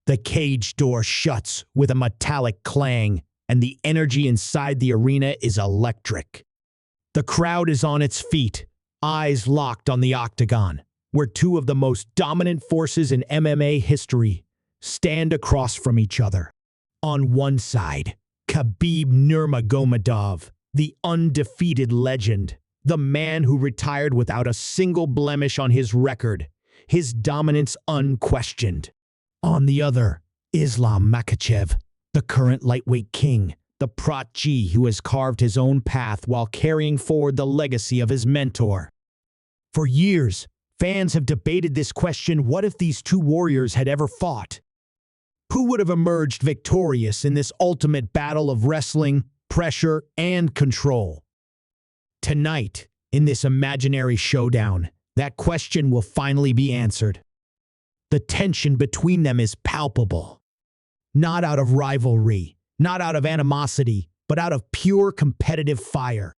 The cage door shuts with a metallic clang, and the energy inside the arena is electric. The crowd is on its feet, eyes locked on the octagon, where two of the most dominant forces in MMA history stand across from each other. On one side, Khabib Nurmagomedov, the undefeated legend, the man who retired without a single blemish on his record, his dominance unquestioned. On the other, Islam Makhachev, the current lightweight king, the prodigy who has carved his own path while carrying forward the legacy of his mentor. For years, fans have debated this question: what if these two warriors had ever fought? Who would have emerged victorious in this ultimate battle of wrestling, pressure, and control? Tonight, in this imaginary showdown, that question will finally be answered. The tension between them is palpable. Not out of rivalry, not out of animosity, but out of pure competitive fire.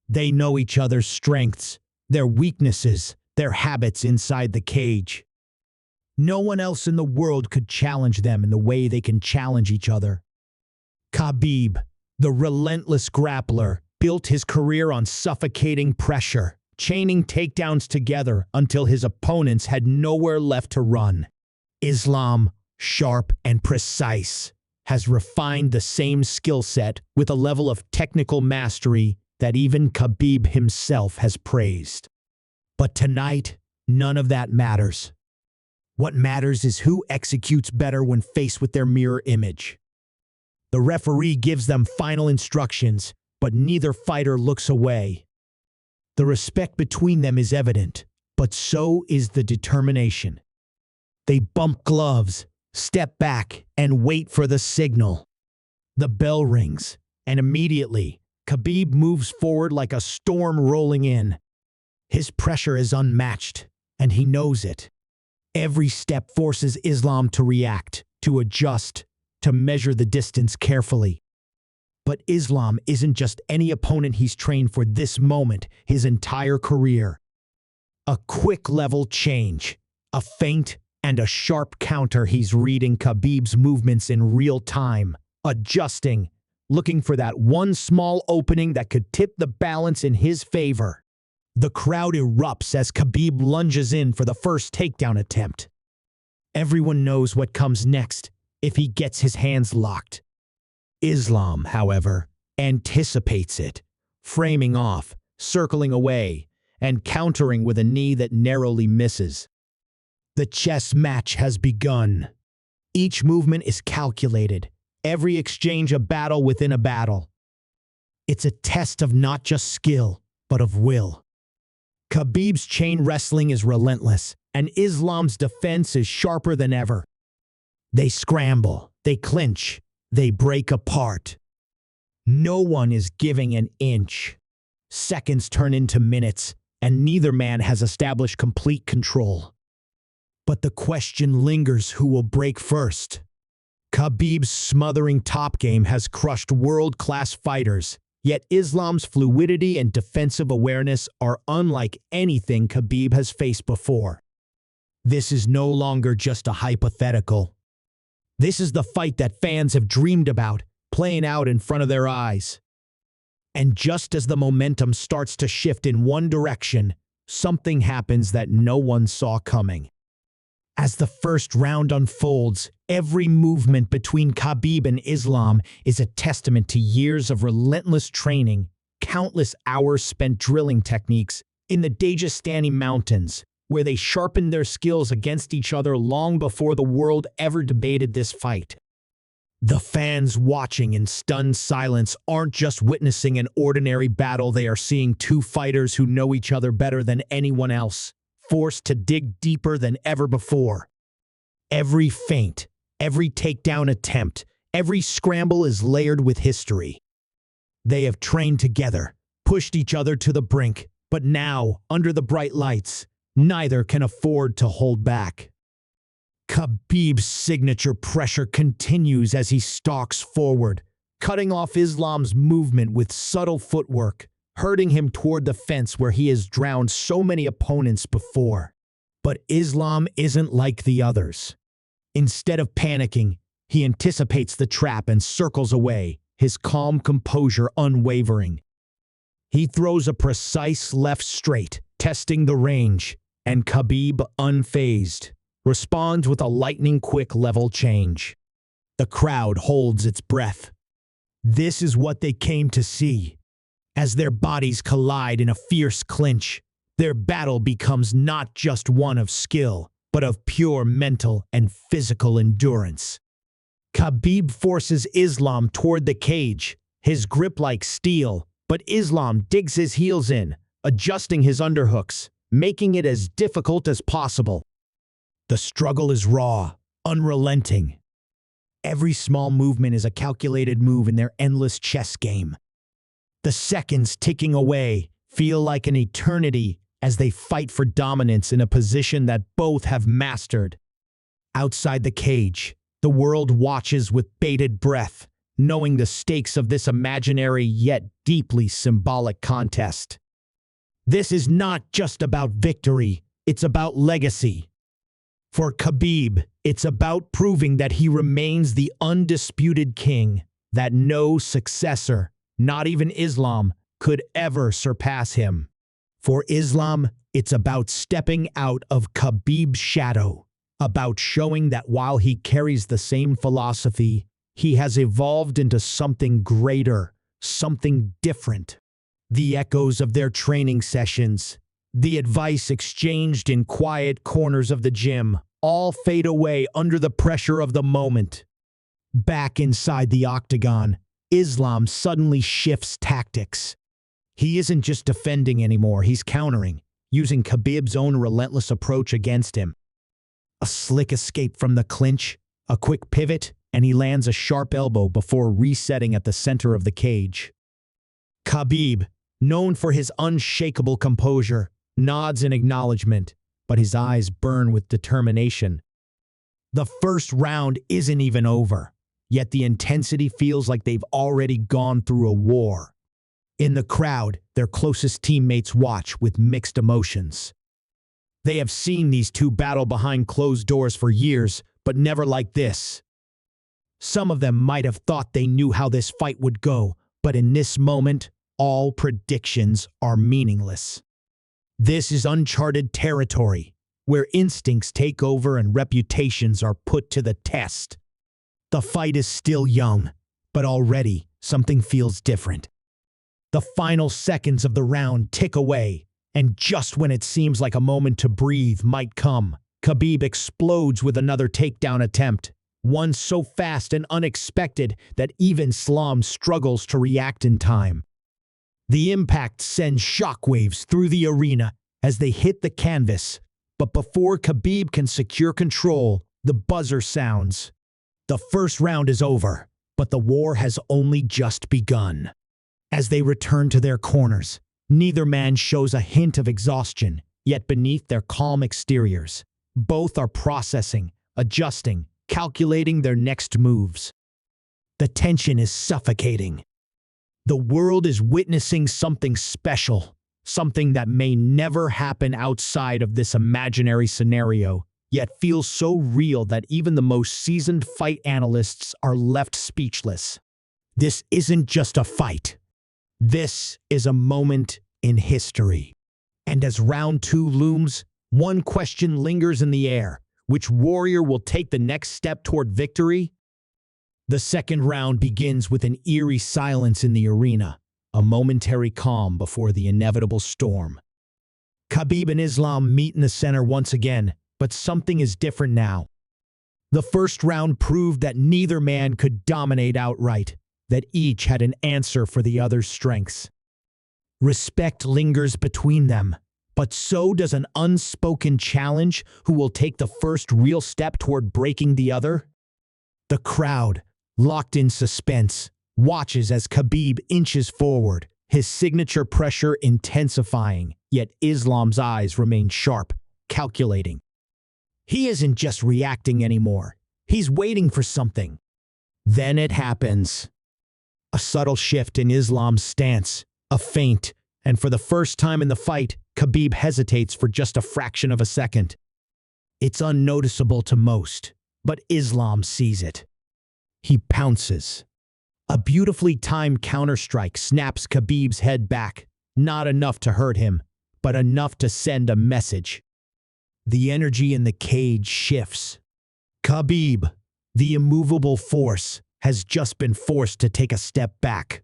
They know each other's strengths, their weaknesses, their habits inside the cage. No one else in the world could challenge them in the way they can challenge each other. Khabib, the relentless grappler, built his career on suffocating pressure, chaining takedowns together until his opponents had nowhere left to run. Islam, sharp and precise, has refined the same skill set with a level of technical mastery that even Khabib himself has praised. But tonight, none of that matters. What matters is who executes better when faced with their mirror image. The referee gives them final instructions, but neither fighter looks away. The respect between them is evident, but so is the determination. They bump gloves, step back, and wait for the signal. The bell rings, and immediately, Khabib moves forward like a storm rolling in. His pressure is unmatched, and he knows it. Every step forces Islam to react, to adjust, to measure the distance carefully. But Islam isn't just any opponent he's trained for this moment, his entire career. A quick level change, a feint, and a sharp counter. He's reading Khabib's movements in real time, adjusting, looking for that one small opening that could tip the balance in his favor. The crowd erupts as Khabib lunges in for the first takedown attempt. Everyone knows what comes next if he gets his hands locked. Islam, however, anticipates it, framing off, circling away, and countering with a knee that narrowly misses. The chess match has begun. Each movement is calculated, every exchange a battle within a battle. It's a test of not just skill, but of will. Khabib's chain wrestling is relentless, and Islam's defense is sharper than ever. They scramble, they clinch, they break apart. No one is giving an inch. Seconds turn into minutes, and neither man has established complete control. But the question lingers: who will break first? Khabib's smothering top game has crushed world-class fighters, yet Islam's fluidity and defensive awareness are unlike anything Khabib has faced before. This is no longer just a hypothetical. This is the fight that fans have dreamed about, playing out in front of their eyes. And just as the momentum starts to shift in one direction, something happens that no one saw coming. As the first round unfolds, every movement between Khabib and Islam is a testament to years of relentless training, countless hours spent drilling techniques in the Dagestani mountains, where they sharpened their skills against each other long before the world ever debated this fight. The fans watching in stunned silence aren't just witnessing an ordinary battle, they are seeing two fighters who know each other better than anyone else, forced to dig deeper than ever before. Every feint, every takedown attempt, every scramble is layered with history. They have trained together, pushed each other to the brink, but now, under the bright lights, neither can afford to hold back. Khabib's signature pressure continues as he stalks forward, cutting off Islam's movement with subtle footwork, herding him toward the fence where he has drowned so many opponents before. But Islam isn't like the others. Instead of panicking, he anticipates the trap and circles away, his calm composure unwavering. He throws a precise left straight, testing the range, and Khabib, unfazed, responds with a lightning-quick level change. The crowd holds its breath. This is what they came to see. As their bodies collide in a fierce clinch, their battle becomes not just one of skill, but of pure mental and physical endurance. Khabib forces Islam toward the cage, his grip like steel, but Islam digs his heels in, adjusting his underhooks, making it as difficult as possible. The struggle is raw, unrelenting. Every small movement is a calculated move in their endless chess game. The seconds ticking away feel like an eternity as they fight for dominance in a position that both have mastered. Outside the cage, the world watches with bated breath, knowing the stakes of this imaginary yet deeply symbolic contest. This is not just about victory, it's about legacy. For Khabib, it's about proving that he remains the undisputed king, that no successor, not even Islam, could ever surpass him. For Islam, it's about stepping out of Khabib's shadow, about showing that while he carries the same philosophy, he has evolved into something greater, something different. The echoes of their training sessions, the advice exchanged in quiet corners of the gym, all fade away under the pressure of the moment. Back inside the octagon, Islam suddenly shifts tactics. He isn't just defending anymore, he's countering, using Khabib's own relentless approach against him. A slick escape from the clinch, a quick pivot, and he lands a sharp elbow before resetting at the center of the cage. Khabib, known for his unshakable composure, nods in acknowledgement, but his eyes burn with determination. The first round isn't even over, yet the intensity feels like they've already gone through a war. In the crowd, their closest teammates watch with mixed emotions. They have seen these two battle behind closed doors for years, but never like this. Some of them might have thought they knew how this fight would go, but in this moment, all predictions are meaningless. This is uncharted territory, where instincts take over and reputations are put to the test. The fight is still young, but already something feels different. The final seconds of the round tick away, and just when it seems like a moment to breathe might come, Khabib explodes with another takedown attempt, one so fast and unexpected that even Islam struggles to react in time. The impact sends shockwaves through the arena as they hit the canvas, but before Khabib can secure control, the buzzer sounds. The first round is over, but the war has only just begun. As they return to their corners, neither man shows a hint of exhaustion, yet beneath their calm exteriors, both are processing, adjusting, calculating their next moves. The tension is suffocating. The world is witnessing something special, something that may never happen outside of this imaginary scenario, yet feels so real that even the most seasoned fight analysts are left speechless. This isn't just a fight. This is a moment in history. And as round two looms, one question lingers in the air. Which warrior will take the next step toward victory? The second round begins with an eerie silence in the arena, a momentary calm before the inevitable storm. Khabib and Islam meet in the center once again, but something is different now. The first round proved that neither man could dominate outright, that each had an answer for the other's strengths. Respect lingers between them, but so does an unspoken challenge who will take the first real step toward breaking the other. The crowd, locked in suspense, watches as Khabib inches forward, his signature pressure intensifying, yet Islam's eyes remain sharp, calculating. He isn't just reacting anymore, he's waiting for something. Then it happens. A subtle shift in Islam's stance, a feint, and for the first time in the fight, Khabib hesitates for just a fraction of a second. It's unnoticeable to most, but Islam sees it. He pounces. A beautifully timed counterstrike snaps Khabib's head back, not enough to hurt him, but enough to send a message. The energy in the cage shifts. Khabib, the immovable force, has just been forced to take a step back.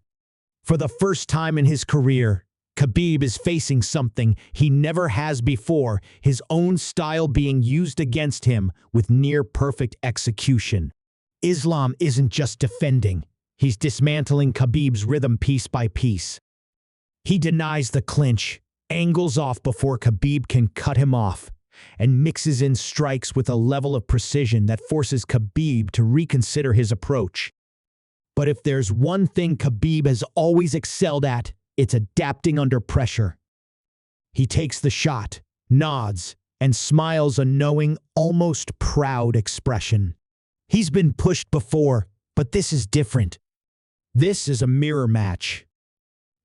For the first time in his career, Khabib is facing something he never has before, his own style being used against him with near-perfect execution. Islam isn't just defending, he's dismantling Khabib's rhythm piece by piece. He denies the clinch, angles off before Khabib can cut him off, and mixes in strikes with a level of precision that forces Khabib to reconsider his approach. But if there's one thing Khabib has always excelled at, it's adapting under pressure. He takes the shot, nods, and smiles a knowing, almost proud expression. He's been pushed before, but this is different. This is a mirror match.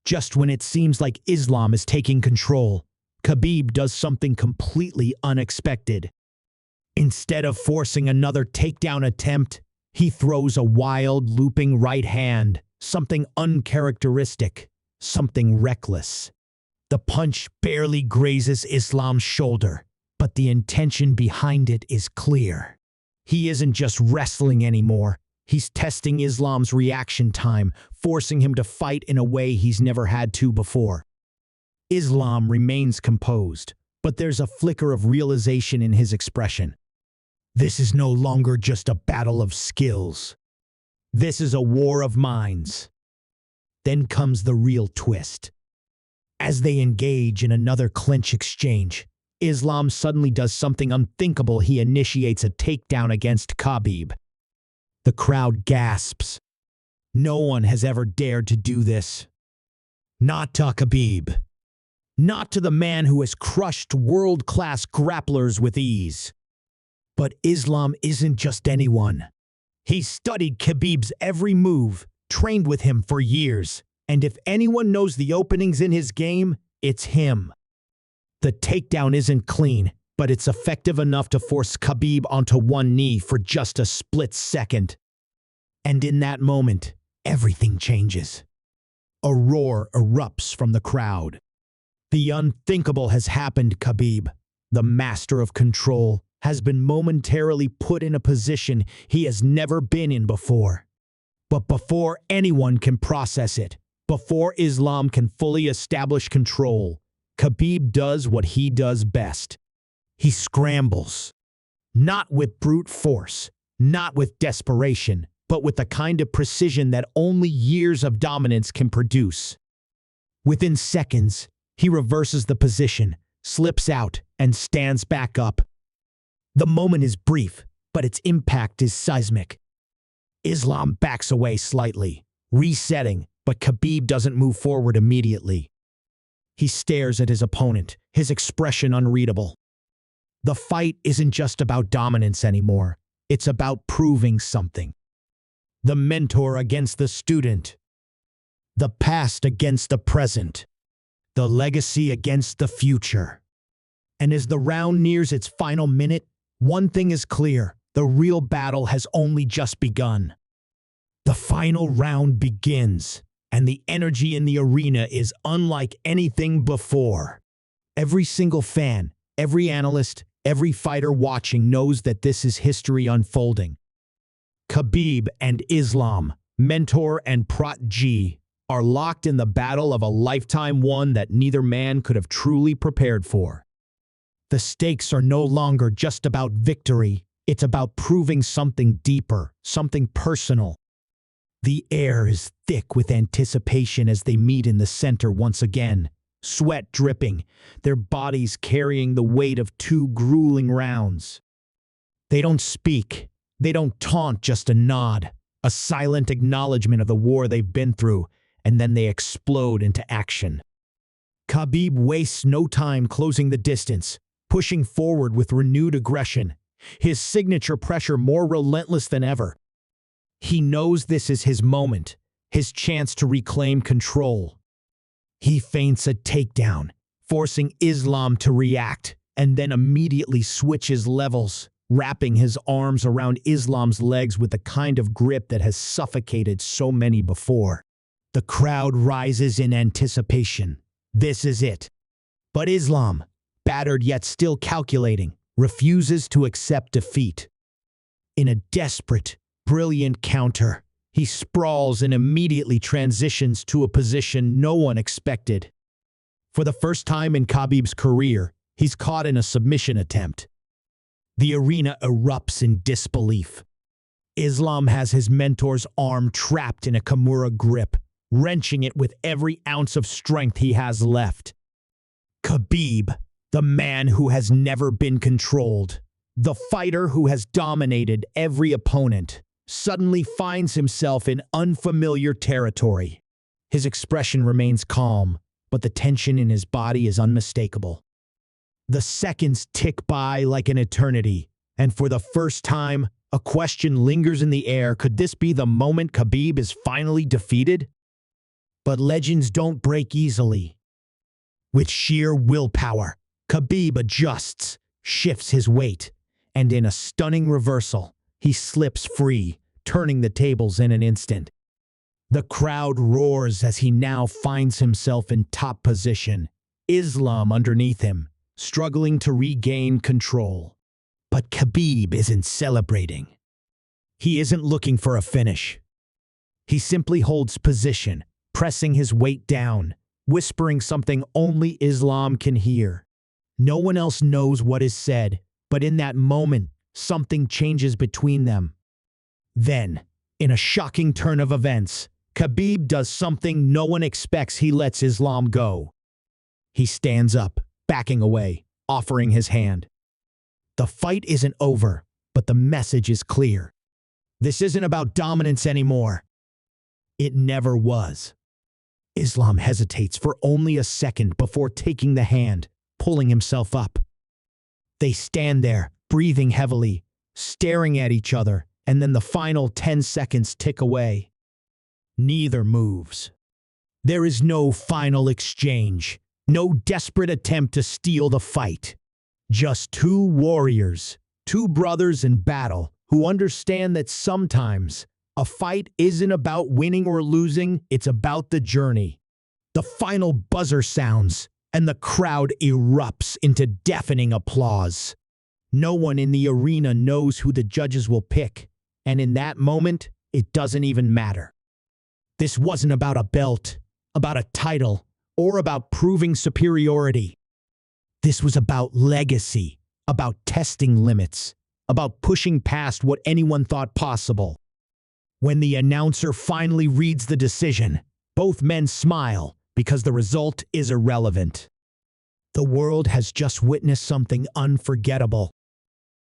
Just when it seems like Islam is taking control, Khabib does something completely unexpected. Instead of forcing another takedown attempt, he throws a wild, looping right hand, something uncharacteristic, something reckless. The punch barely grazes Islam's shoulder, but the intention behind it is clear. He isn't just wrestling anymore. He's testing Islam's reaction time, forcing him to fight in a way he's never had to before. Islam remains composed, but there's a flicker of realization in his expression. This is no longer just a battle of skills. This is a war of minds. Then comes the real twist. As they engage in another clinch exchange, Islam suddenly does something unthinkable. He initiates a takedown against Khabib. The crowd gasps. No one has ever dared to do this. Not to Khabib. Not to the man who has crushed world-class grapplers with ease. But Islam isn't just anyone. He's studied Khabib's every move, trained with him for years, and if anyone knows the openings in his game, it's him. The takedown isn't clean, but it's effective enough to force Khabib onto one knee for just a split second. And in that moment, everything changes. A roar erupts from the crowd. The unthinkable has happened, Khabib, the master of control, has been momentarily put in a position he has never been in before. But before anyone can process it, before Islam can fully establish control, Khabib does what he does best. He scrambles. Not with brute force, not with desperation, but with the kind of precision that only years of dominance can produce. Within seconds, he reverses the position, slips out, and stands back up. The moment is brief, but its impact is seismic. Islam backs away slightly, resetting, but Khabib doesn't move forward immediately. He stares at his opponent, his expression unreadable. The fight isn't just about dominance anymore. It's about proving something. The mentor against the student. The past against the present. The legacy against the future. And as the round nears its final minute, one thing is clear, the real battle has only just begun. The final round begins, and the energy in the arena is unlike anything before. Every single fan, every analyst, every fighter watching knows that this is history unfolding. Khabib and Islam, mentor and protege, are locked in the battle of a lifetime, one that neither man could have truly prepared for. The stakes are no longer just about victory, it's about proving something deeper, something personal. The air is thick with anticipation as they meet in the center once again, sweat dripping, their bodies carrying the weight of 2 grueling rounds. They don't speak, they don't taunt, just a nod, a silent acknowledgement of the war they've been through, and then they explode into action. Khabib wastes no time closing the distance, pushing forward with renewed aggression, his signature pressure more relentless than ever. He knows this is his moment, his chance to reclaim control. He feints a takedown, forcing Islam to react, and then immediately switches levels, wrapping his arms around Islam's legs with the kind of grip that has suffocated so many before. The crowd rises in anticipation. This is it. But Islam, battered yet still calculating, refuses to accept defeat. In a desperate, brilliant counter, he sprawls and immediately transitions to a position no one expected. For the first time in Khabib's career, he's caught in a submission attempt. The arena erupts in disbelief. Islam has his mentor's arm trapped in a Kimura grip, wrenching it with every ounce of strength he has left. Khabib, the man who has never been controlled, the fighter who has dominated every opponent, suddenly finds himself in unfamiliar territory. His expression remains calm, but the tension in his body is unmistakable. The seconds tick by like an eternity, and for the first time, a question lingers in the air. Could this be the moment Khabib is finally defeated? But legends don't break easily. With sheer willpower, Khabib adjusts, shifts his weight, and in a stunning reversal, he slips free, turning the tables in an instant. The crowd roars as he now finds himself in top position, Islam underneath him, struggling to regain control. But Khabib isn't celebrating. He isn't looking for a finish. He simply holds position, pressing his weight down, whispering something only Islam can hear. No one else knows what is said, but in that moment, something changes between them. Then, in a shocking turn of events, Khabib does something no one expects. He lets Islam go. He stands up, backing away, offering his hand. The fight isn't over, but the message is clear. This isn't about dominance anymore. It never was. Islam hesitates for only a second before taking the hand, pulling himself up. They stand there, breathing heavily, staring at each other, and then the final 10 seconds tick away. Neither moves. There is no final exchange, no desperate attempt to steal the fight. Just two warriors, two brothers in battle, who understand that sometimes a fight isn't about winning or losing, it's about the journey. The final buzzer sounds, and the crowd erupts into deafening applause. No one in the arena knows who the judges will pick, and in that moment, it doesn't even matter. This wasn't about a belt, about a title, or about proving superiority. This was about legacy, about testing limits, about pushing past what anyone thought possible. When the announcer finally reads the decision, both men smile because the result is irrelevant. The world has just witnessed something unforgettable.